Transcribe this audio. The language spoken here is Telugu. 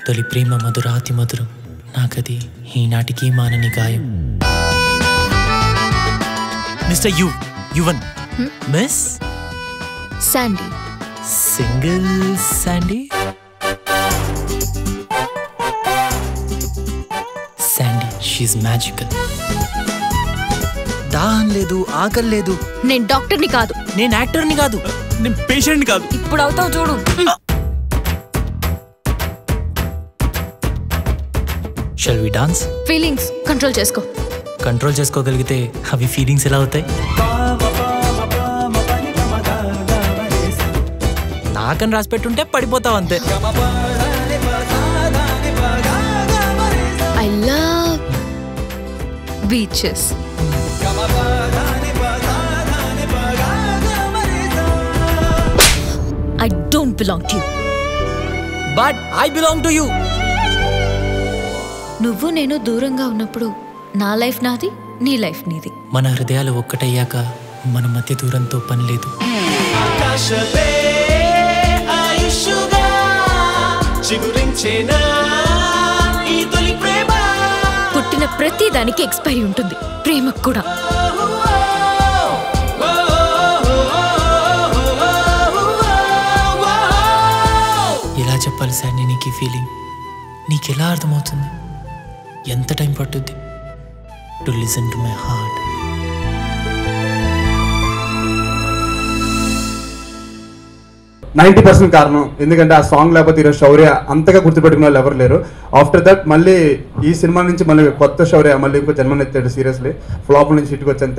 తొలి ప్రేమ మధురాతి మధురం నాకది ఈనాటికి మానని గాయం. Mister Yuvan miss Sandy. Single Sandy. Sandy she magical. దాహం లేదు, ఆకలి లేదు. నేను డాక్టర్ని కాదు, నేను యాక్టర్ని కాదు, నేను పేషెంట్ని కాదు. ఇప్పుడు అవుతావు చూడు. Shall we dance? Feelings control చేసుకో. కంట్రోల్ చేసుకోగలిగితే అవి ఫీలింగ్స్ ఎలా అవుతాయి? నాకని రాసి పెట్టుంటే పడిపోతావు అంతే. I love beaches. I don't belong to you. But I belong to you. నువ్వు నేను దూరంగా ఉన్నప్పుడు నా లైఫ్ నాది, నీ లైఫ్ నీది. మన హృదయాలు ఒక్కటయ్యాక మన మధ్య దూరంతో పని లేదు. పుట్టిన ప్రతి దానికి ఎక్స్పైరీ ఉంటుంది, ప్రేమకు కూడా. ఎలా చెప్పాలి సార్ నీకు ఈ ఫీలింగ్? నీకెలా అర్థమవుతుంది? ఎంత టైం పట్టుద్ది to listen to my heart? 90% కారణం ఎందుకంటే ఆ సాంగ్ లేకపోతే ఈరోజు శౌర్య అంతగా గుర్తుపెట్టుకున్న వాళ్ళు ఎవరు లేరు. ఆఫ్టర్ దట్ మళ్ళీ ఈ సినిమా నుంచి మళ్ళీ కొత్త శౌర్య మళ్ళీ ఇంకో జన్మనెత్తాడు. సీరియస్లీ ఫ్లాప్ నుంచి హిట్కి వచ్చాను.